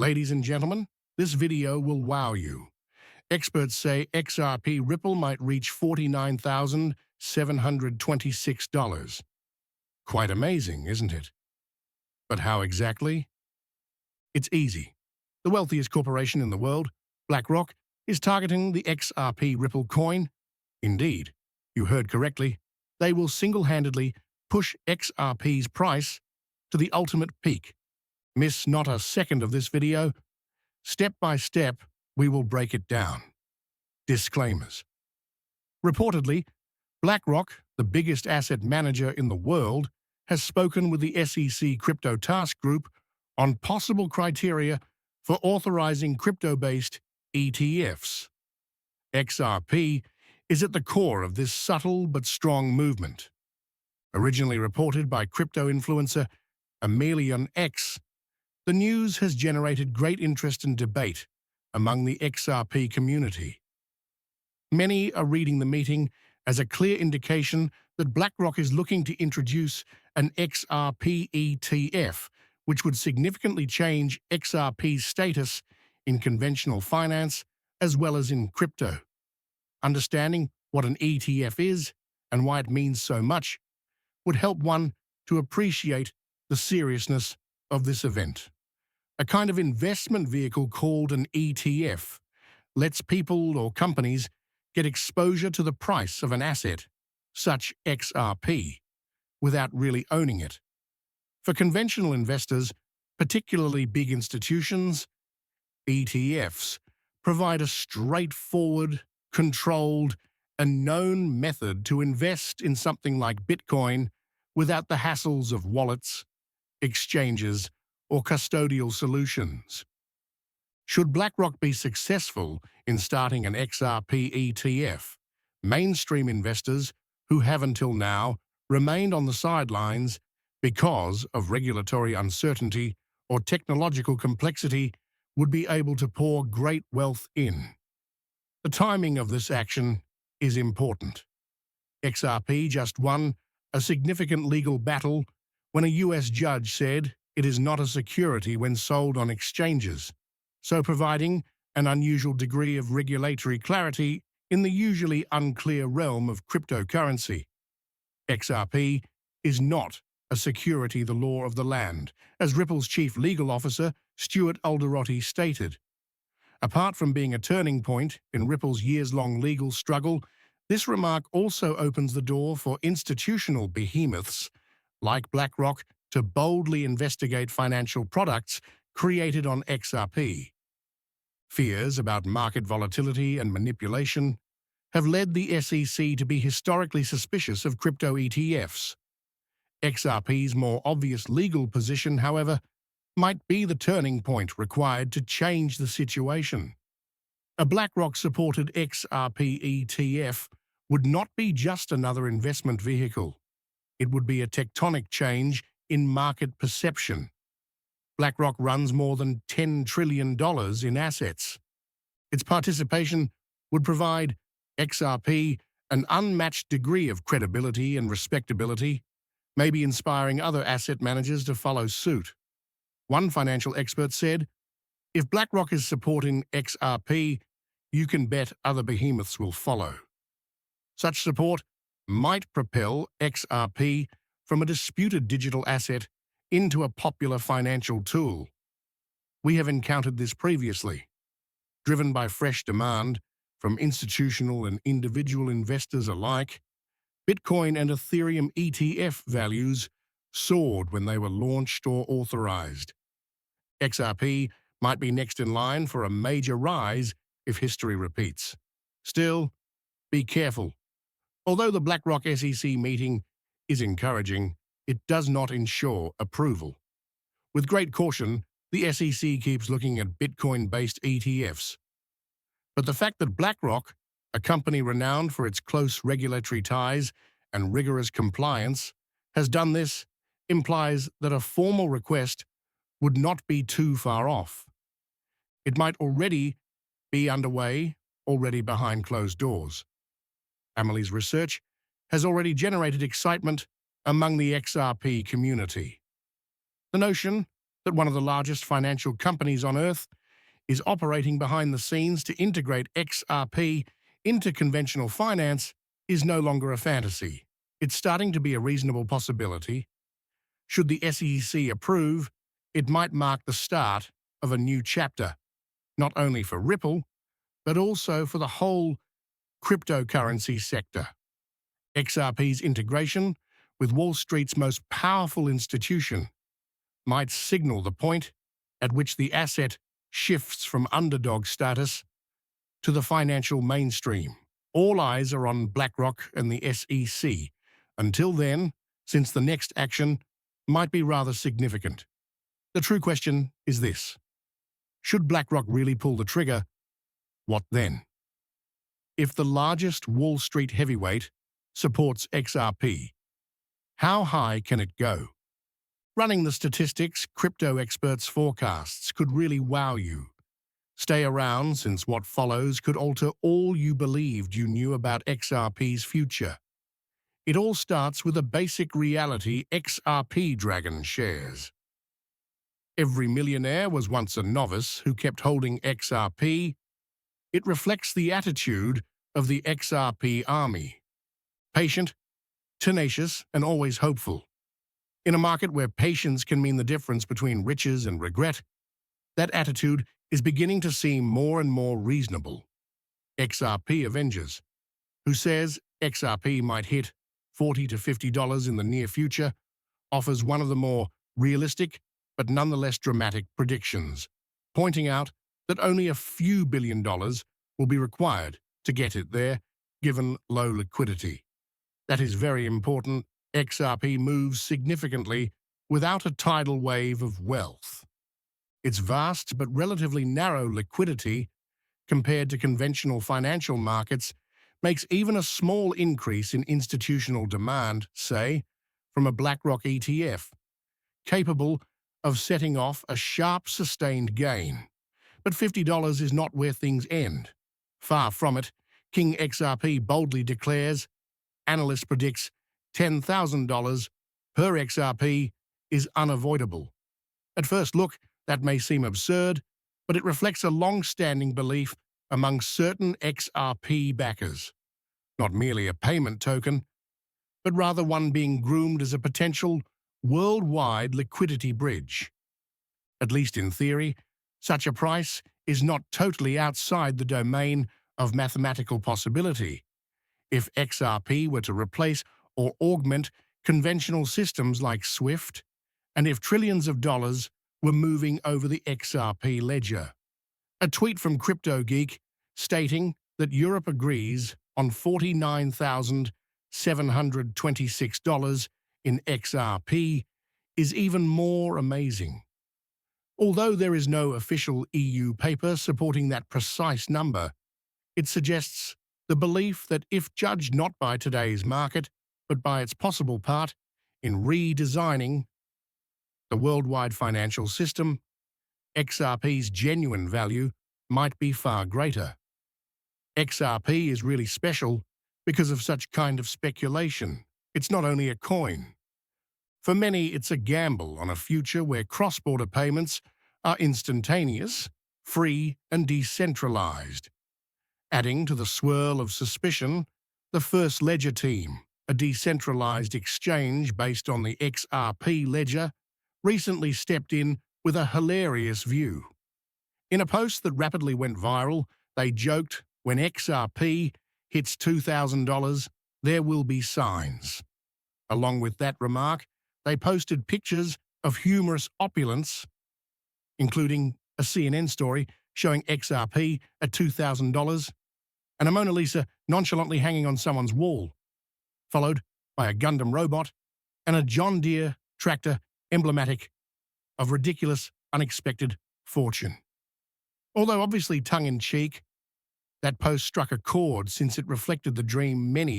Ladies and gentlemen, this video will wow you. Experts say XRP Ripple might reach $49,726. Quite amazing, isn't it? But how exactly? It's easy. The wealthiest corporation in the world, Blackrock, is targeting the XRP Ripple coin. Indeed, you heard correctly. They will single-handedly push XRP's price to the ultimate peak. Miss not a second of this video. Step by step, we will break it down. Disclaimers. Reportedly, Blackrock, the biggest asset manager in the world, has spoken with the SEC Crypto Task Group on possible criteria for authorizing crypto-based ETFs. XRP is at the core of this subtle but strong movement. Originally reported by crypto influencer Amelia X, the news has generated great interest and debate among the XRP community. Many are reading the meeting as a clear indication that Blackrock is looking to introduce an XRP ETF, which would significantly change XRP's status in conventional finance as well as in crypto. Understanding what an ETF is and why it means so much would help one to appreciate the seriousness of this event. A kind of investment vehicle called an ETF lets people or companies get exposure to the price of an asset, such XRP, without really owning it. For conventional investors, particularly big institutions, ETFs provide a straightforward, controlled, and known method to invest in something like Bitcoin without the hassles of wallets, exchanges, or custodial solutions. Should Blackrock be successful in starting an XRP ETF, mainstream investors who have until now remained on the sidelines because of regulatory uncertainty or technological complexity would be able to pour great wealth in. The timing of this action is important. XRP just won a significant legal battle when a US judge said it is not a security when sold on exchanges, so providing an unusual degree of regulatory clarity in the usually unclear realm of cryptocurrency. XRP is not a security, the law of the land, as Ripple's chief legal officer, Stuart Alderotti, stated. Apart from being a turning point in Ripple's years-long legal struggle, this remark also opens the door for institutional behemoths like Blackrock to boldly investigate financial products created on XRP. Fears about market volatility and manipulation have led the SEC to be historically suspicious of crypto ETFs. XRP's more obvious legal position, however, might be the turning point required to change the situation. A Blackrock-supported XRP ETF would not be just another investment vehicle. It would be a tectonic change in market perception. Blackrock runs more than $10 trillion in assets. Its participation would provide XRP an unmatched degree of credibility and respectability, maybe inspiring other asset managers to follow suit. One financial expert said, "If Blackrock is supporting XRP, you can bet other behemoths will follow." Such support might propel XRP from a disputed digital asset into a popular financial tool. We have encountered this previously. Driven by fresh demand from institutional and individual investors alike, Bitcoin and Ethereum ETF values soared when they were launched or authorized. XRP might be next in line for a major rise if history repeats. Still, be careful. Although the Blackrock SEC meeting is encouraging, it does not ensure approval. With great caution, the SEC keeps looking at Bitcoin-based ETFs. But the fact that Blackrock, a company renowned for its close regulatory ties and rigorous compliance, has done this, implies that a formal request would not be too far off. It might already be underway, already behind closed doors. Amelie's research has already generated excitement among the XRP community. The notion that one of the largest financial companies on Earth is operating behind the scenes to integrate XRP into conventional finance is no longer a fantasy. It's starting to be a reasonable possibility. Should the SEC approve, it might mark the start of a new chapter, not only for Ripple, but also for the whole cryptocurrency sector. XRP's integration with Wall Street's most powerful institution might signal the point at which the asset shifts from underdog status to the financial mainstream. All eyes are on Blackrock and the SEC. Until then, since the next action might be rather significant. The true question is this: should Blackrock really pull the trigger? What then? If the largest Wall Street heavyweight supports XRP, how high can it go? Running the statistics, crypto experts' forecasts could really wow you. Stay around, since what follows could alter all you believed you knew about XRP's future. It all starts with a basic reality XRP Dragon shares. Every millionaire was once a novice who kept holding XRP. It reflects the attitude of the XRP army: patient, tenacious, and always hopeful. In a market where patience can mean the difference between riches and regret, that attitude is beginning to seem more and more reasonable. XRP Avengers, who says XRP might hit $40 to $50 in the near future, offers one of the more realistic but nonetheless dramatic predictions, pointing out that only a few $1 billion will be required to get it there, given low liquidity. That is very important. XRP moves significantly without a tidal wave of wealth. Its vast but relatively narrow liquidity, compared to conventional financial markets, makes even a small increase in institutional demand, say, from a Blackrock ETF, capable of setting off a sharp sustained gain. But $50 is not where things end. Far from it. King XRP boldly declares, analyst predicts $10,000 per XRP is unavoidable. At first look, that may seem absurd, but it reflects a long-standing belief among certain XRP backers. Not merely a payment token, but rather one being groomed as a potential worldwide liquidity bridge. At least in theory, such a price is not totally outside the domain of mathematical possibility. If XRP were to replace or augment conventional systems like SWIFT, and if trillions of dollars were moving over the XRP ledger. A tweet from Crypto Geek stating that Europe agrees on $49,726 in XRP is even more amazing. Although there is no official EU paper supporting that precise number, it suggests the belief that if judged not by today's market, but by its possible part in redesigning the worldwide financial system, XRP's genuine value might be far greater. XRP is really special because of such kind of speculation. It's not only a coin. For many, it's a gamble on a future where cross-border payments are instantaneous, free, and decentralized. Adding to the swirl of suspicion, the First Ledger team, a decentralized exchange based on the XRP ledger, recently stepped in with a hilarious view. In a post that rapidly went viral, they joked, when XRP hits $2,000, there will be signs. Along with that remark, they posted pictures of humorous opulence, including a CNN story showing XRP at $2,000 and a Mona Lisa nonchalantly hanging on someone's wall, followed by a Gundam robot and a John Deere tractor emblematic of ridiculous, unexpected fortune. Although obviously tongue-in-cheek, that post struck a chord since it reflected the dream many